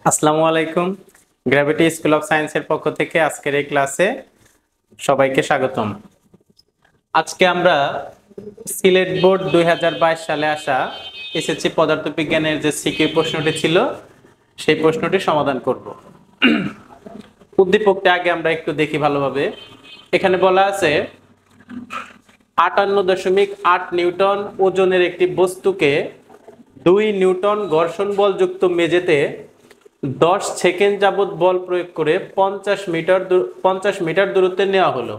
আসসালামু আলাইকুম। Gravity school of সায়েন্সের পক্ষ থেকে আজকের এই ক্লাসে সবাইকে স্বাগতম। আজকে আমরা সিলেট বোর্ড 2022 সালে আসা এসএসসি পদার্থবিজ্ঞানের যে সিকিউ প্রশ্নটি ছিল সেই প্রশ্নটি সমাধান করব। উদ্দীপকটা আগে আমরা একটু দেখি ভালোভাবে। এখানে বলা আছে 58.8 নিউটন ওজনের একটি বস্তুকে 2 নিউটন ঘর্ষণ বলযুক্ত মেঝেতে 10 সেকেন্ড যাবত বল প্রয়োগ করে 50 মিটার দূরত্বে নেওয়া হলো।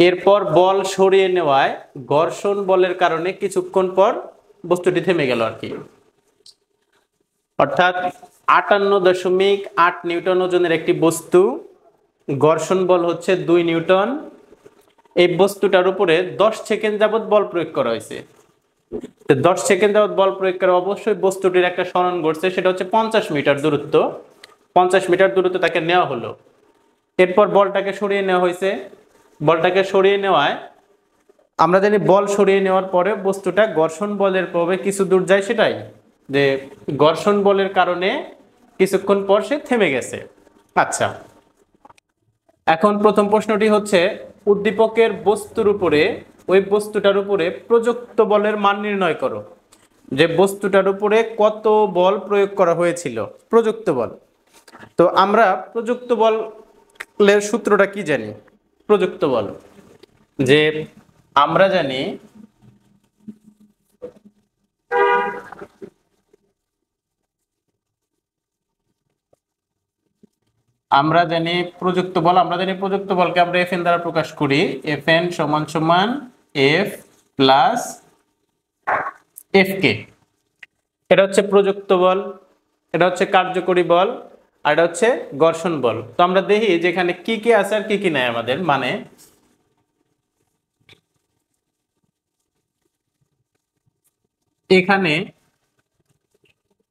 এরপর বল সরিয়ে নেওয়ায় ঘর্ষণ বলের কারণে কিছুক্ষণ পর বস্তুটি থেমে গেল আর কি। অর্থাৎ 58.8 নিউটন ওজনের একটি বস্তু, ঘর্ষণ বল হচ্ছে 2 নিউটন। এই বস্তুটার উপরে 10 সেকেন্ড যাবত বল প্রয়োগ করা হয়েছে। 10 সেকেন্ড যাবত বল প্রয়োগ করে অবশ্যই বস্তুটির একটা সরণ ঘটছে, সেটা হচ্ছে 50 মিটার দূরত্ব। 50 মিটার দূরত্ব তাকে নেওয়া হলো। এরপর বলটাকে সরিয়ে নেওয়া হয়েছে। বলটাকে সরিয়ে নেওয়ায় আমরা জানি বল সরিয়ে নেওয়ার পরে বস্তুটা ঘর্ষণ বলের প্রভাবে কিছু দূর যায়, সেটাই যে ঘর্ষণ বলের কারণে কিছুক্ষণ পর সে থেমে গেছে। আচ্ছা, এখন প্রথম প্রশ্নটি হচ্ছে উদ্দীপকের বস্তুর উপরে, ওই বস্তুটার উপরে প্রযুক্ত বলের মান নির্ণয় করো। যে বস্তুটার উপরে কত বল প্রয়োগ করা হয়েছিল, প্রযুক্ত বল। তো আমরা প্রযুক্ত বলের সূত্রটা কি জানি? প্রযুক্ত বল যে আমরা জানি প্রযুক্ত বলকে আমরা এফ এন দ্বারা প্রকাশ করি। এফ এন সমান সমান এফ প্লাস এফ কে। এটা হচ্ছে প্রযুক্ত বল, এটা হচ্ছে কার্যকরী বল, আর এটা হচ্ছে ঘর্ষণ বল। তো আমরা দেখি যেখানে কি কি আছে আর কি কি নাই আমাদের। মানে এখানে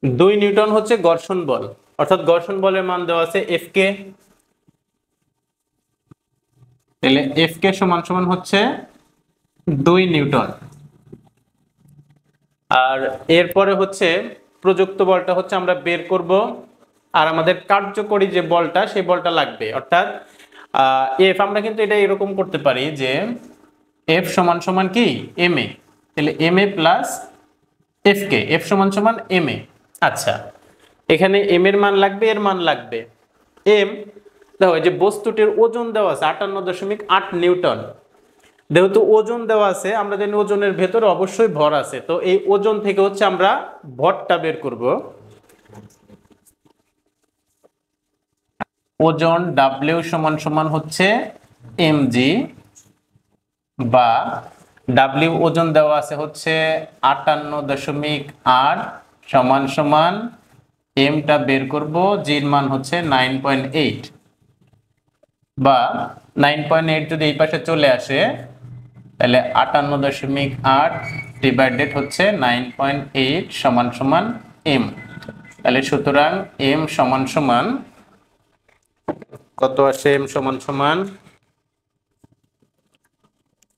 2 নিউটন হচ্ছে ঘর্ষণ বল, অর্থাৎ ঘর্ষণ বলের মান দেওয়া আছে এফ কে। তাহলে এফ কে সমান সমান হচ্ছে 2 নিউটন। আর এরপরে হচ্ছে প্রযুক্ত বলটা হচ্ছে আমরা বের করব, আর আমাদের কার্যকরী যে বলটা সেই বলটা লাগবে। অর্থাৎ এফ আমরা কিন্তু এটা এরকম করতে পারি যে এফ সমান সমান কি এম এ। তাহলে M A plus F K, F সমান সমান এম এ। আচ্ছা, এখানে এম এর মান লাগবে, এর মান লাগবে এম। দেখো যে বস্তুটির ওজন দেওয়া আছে 58.8 নিউটন। যেহেতু ওজন দেওয়া আছে, আমরা জানি ওজনের ভেতরে অবশ্যই ভর আছে। তো এই ওজন থেকে হচ্ছে আমরা ভরটা বের করব। ওজন ডাব্লিউ সমান সমান হচ্ছে এমজি, বা ডাব্লিউ ওজন দেওয়া আছে হচ্ছে 58.8 সমান সমান এমটা বের করব, জির মান হচ্ছে 9.8, বা 9.8 যদি এই পাশে চলে আসে তাহলে 58.8 ডিভাইডেড হচ্ছে 9.8 সমান সমান এম। তাহলে সুতরাং এম সমান সমান কত আসে? এম সমান সমান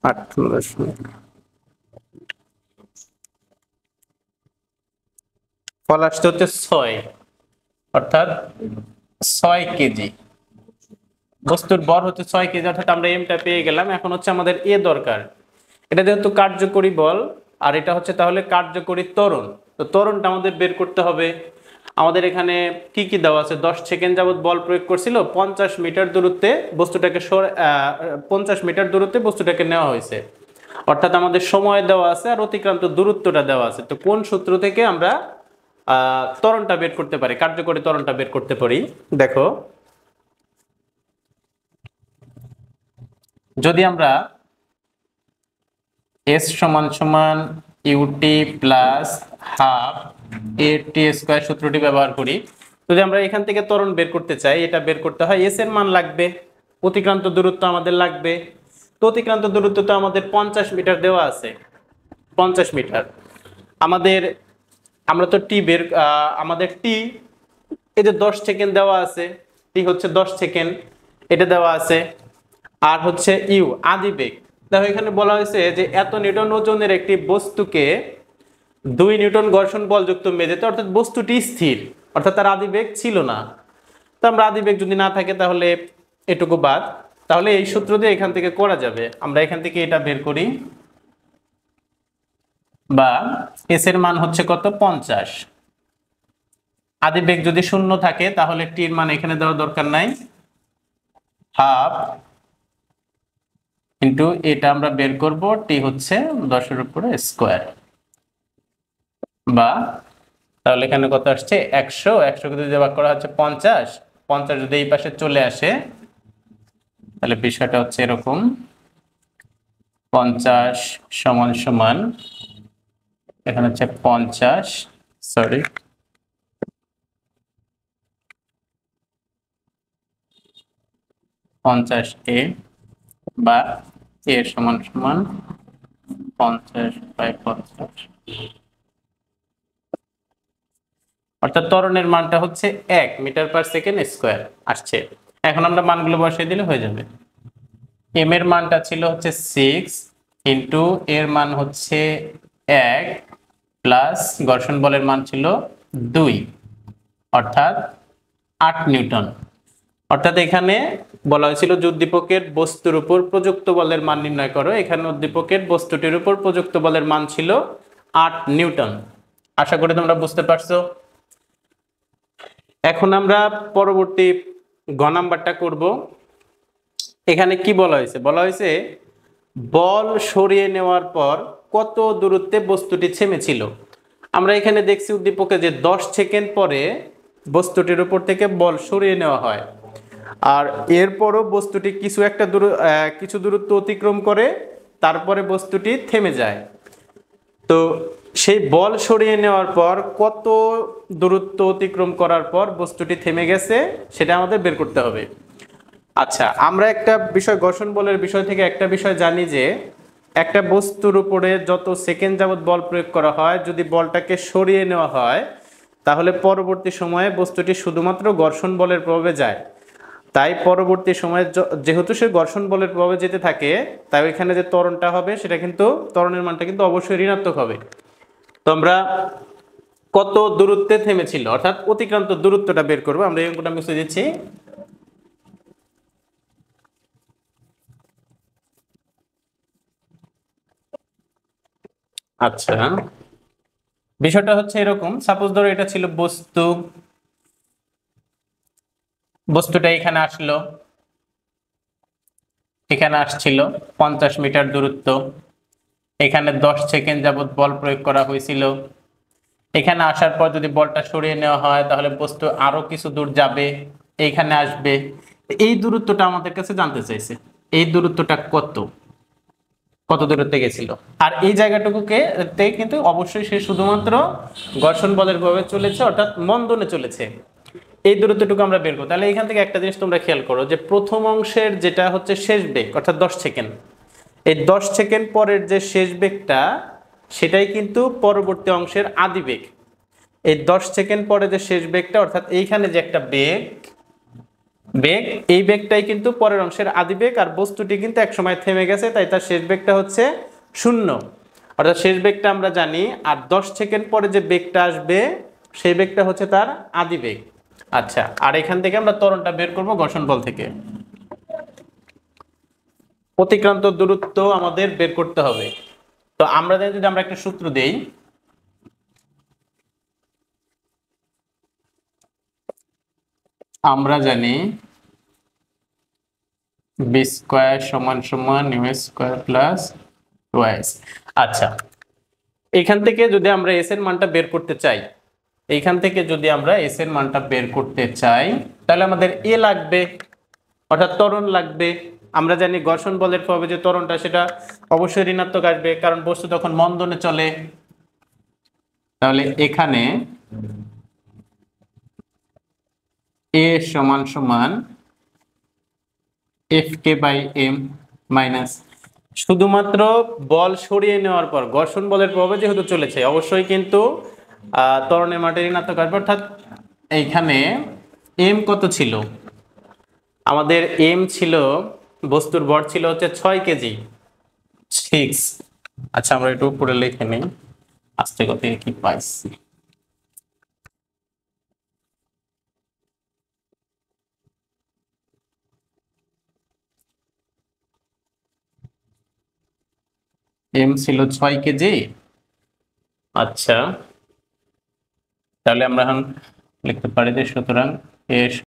58, ফল আসতে হচ্ছে 6, অর্থাৎ 6 কেজি। বস্তুর ভর হচ্ছে 6 কেজি, অর্থাৎ আমরা এমটা পেয়ে গেলাম। এখন হচ্ছে আমাদের এ দরকার। এটা যেহেতু কার্যকরী বল, আর এটা হচ্ছে তাহলে কার্যকরী ত্বরণ। তো ত্বরণটা আমাদের বের করতে হবে। আমাদের এখানে কি কি দেওয়া আছে? 10 সেকেন্ড যাবত বল প্রয়োগ করছিল, 50 মিটার দূরত্বে বস্তুটাকে 50 মিটার দূরত্বে বস্তুটাকে নেওয়া হয়েছে। অর্থাৎ আমাদের সময় দেওয়া আছে আর অতিক্রান্ত দূরত্বটা দেওয়া আছে। তো কোন সূত্র থেকে আমরা ত্বরণটা বের করতে পারি, কার্যকরী ত্বরণটা বের করতে পারি? দেখো, যদি আমরা এস সমান সমান ইউটি প্লাস হাফ এ টি স্কয়ার সূত্রটি ব্যবহার করি, যদি আমরা এখান থেকে ত্বরণ বের করতে চাই, এটা বের করতে হয় এস এর মান লাগবে, অতিক্রান্ত দূরত্ব আমাদের লাগবে। তো অতিক্রান্ত দূরত্ব তো আমাদের 50 মিটার দেওয়া আছে। 50 মিটার আমাদের, আমরা তো টি বের, আমাদের টি এই যে 10 সেকেন্ড দেওয়া আছে, টি হচ্ছে 10 সেকেন্ড, এটা দেওয়া আছে। আর হচ্ছে ইউ আদি বেগ। দেখো এখানে বলা হয়েছে যে এত নিউটন ওজনের একটি বস্তুকে 2 নিউটন ঘর্ষণ বলযুক্ত মেঝেতে, অর্থাৎ বস্তুটি স্থির, অর্থাৎ তার আদিবেগ ছিল না। তো আমরা আদিবেগ যদি না থাকে তাহলে এটুকু বাদ। তাহলে এই সূত্র দিয়ে এখান থেকে করা যাবে। আমরা এখান থেকে এটা বের করি, বা এস এর মান হচ্ছে কত, 50। আদিবেগ যদি শূন্য থাকে তাহলে টি এর মান এখানে দেওয়ার দরকার নাই, হাফ ইন্টু এটা আমরা বের করব, টি হচ্ছে 10 এর উপরে স্কোয়ার, বা তাহলে এখানে কত আসছে 100, 100 কে যদি ভাগ করা হচ্ছে 50, 50 যদি এই পাশে চলে আসে তাহলে বিষয়টা হচ্ছে এরকম, 50 সমান সমান এখানে হচ্ছে 50, সরি 50 বা এ সমান সমান 50/50, অর্থাৎ ত্বরণের মানটা হচ্ছে 1 মিটার/সেকেন্ড স্কয়ার আসছে। এখন আমরা মানগুলো বসিয়ে দিলে হয়ে যাবে। এম এর মানটা ছিল হচ্ছে 6 ইন্টু এর মান হচ্ছে 1 প্লাস ঘর্ষণ বলের মান ছিল 2, অর্থাৎ 8 নিউটন। অর্থাৎ এখানে বলা হয়েছিল যে উদ্দীপকের বস্তুর উপর প্রযুক্ত বলের মান নির্ণয় করো। এখানে উদ্দীপকের বস্তুটির উপর প্রযুক্ত বলের মান ছিল 8 নিউটন। আশা করি তোমরা বুঝতে পারছো। এখন আমরা পরবর্তী গ নাম্বারটা করব। এখানে কি বলা হয়েছে, বলা হয়েছে বল সরিয়ে নেওয়ার পর কত দূরত্বে বস্তুটি থেমেছিল। আমরা এখানে দেখছি উদ্দীপকে যে 10 সেকেন্ড পরে বস্তুটির উপর থেকে বল সরিয়ে নেওয়া হয়, আর এরপরও বস্তুটি কিছু দূরত্ব অতিক্রম করে, তারপরে বস্তুটি থেমে যায়। তো সেই বল সরিয়ে নেওয়ার পর কত দূরত্ব অতিক্রম করার পর বস্তুটি থেমে গেছে সেটা আমাদের বের করতে হবে। আচ্ছা, আমরা একটা বিষয়, ঘর্ষণ বলের বিষয় থেকে একটা বিষয় জানি যে একটা বস্তুর উপরে যত সেকেন্ড যাবত বল প্রয়োগ করা হয়, যদি বলটাকে সরিয়ে নেওয়া হয় তাহলে পরবর্তী সময়ে বস্তুটি শুধুমাত্র ঘর্ষণ বলের প্রভাবে যায়। তাই পরবর্তী সময়ে যেহেতু সে ঘর্ষণ বলের প্রভাবে যেতে থাকে, তাই এখানে যে ত্বরণটা হবে সেটা কিন্তু, ত্বরণের মানটা কিন্তু অবশ্যই ঋণাত্মক হবে। তো আমরা কত দূরত্বে থেমেছিল অর্থাৎ অতিক্রান্ত দূরত্বটা বের করবো। আমরা এই অঙ্কটা মুছে দিচ্ছি। আচ্ছা, বিষয়টা হচ্ছে এরকম, সাপোজ ধরো এটা ছিল বস্তুটা এখানে আসলো, এখানে আসছিল 50 মিটার দূরত্ব, এখানে 10 সেকেন্ড যাবত বল প্রয়োগ করা হয়েছিল। এখানে আসার পর যদি বলটা সরিয়ে নেওয়া হয় তাহলে বস্তু আরো কিছু দূর যাবে, এইখানে আসবে। এই দূরত্বটা আমাদের কাছে জানতে চাইছে, এই দূরত্বটা কত দূরত্বে গেছিল। আর এই জায়গাটুকুকে কিন্তু অবশ্যই সে শুধুমাত্র ঘর্ষণ বলের প্রভাবে চলেছে, অর্থাৎ মন্দনে চলেছে। এই দূরত্বটুকু আমরা বের করব। তাহলে এখান থেকে একটা জিনিস তোমরা খেয়াল করো যে প্রথম অংশের যেটা হচ্ছে শেষ বেগ অর্থাৎ 10 সেকেন্ড, এই 10 সেকেন্ড পরের যে শেষ বেগটা সেটাই কিন্তু পরবর্তী অংশের আদি বেগ। এই 10 সেকেন্ড পরে যে শেষ বেগটা অর্থাৎ এইখানে যে একটা বেগ, এই বেগটাই কিন্তু পরের অংশের আদি বেগ। আর বস্তুটি কিন্তু এক সময় থেমে গেছে, তাই তার শেষ বেগটা হচ্ছে 0, অর্থাৎ শেষ বেগটা আমরা জানি। আর 10 সেকেন্ড পরে যে বেগটা আসবে সেই বেগটা হচ্ছে তার আদি বেগ। আচ্ছা, আর এখান থেকে আমরা ত্বরণটা বের করব ঘর্ষণ বল থেকে। অতিক্রান্ত দূরত্ব আমাদের বের করতে হবে। তো আমরা যদি আমরা একটা সূত্র দেই, আমরা জানি বি স্কয়ার সমান সমান ইউ স্কয়ার প্লাস ওয়াইস। আচ্ছা, এখান থেকে যদি আমরা এস এর মানটা বের করতে চাই, তাহলে আমাদের এ লাগবে, অর্থাৎ ত্বরণ লাগবে। আমরা জানি ঘর্ষণ বলের প্রভাবে যে ত্বরণটা সেটা অবশ্যই ঋণাত্মক আসবে, কারণ বস্তু তখন মন্দনে চলে। তাহলে এখানে এ সমান সমান F K by M minus, শুধুমাত্র বল সরিয়ে নেওয়ার পর ঘর্ষণ বলের প্রভাবে যেহেতু চলেছে অবশ্যই কিন্তু ত্বরণের মানটা ঋণাত্মক আসবে। অর্থাৎ এইখানে এম কত ছিল, আমাদের এম ছিল, বস্তুর ভর ছিল হচ্ছে 6 কেজি 6। আচ্ছা, আমরা একটু উপরে লিখে নিই আস্তে করে কি পাইছি। এম ছিল 6 কেজি। আচ্ছা, তাহলে আমরা এখন লিখতে পারি যে সুতরাং এ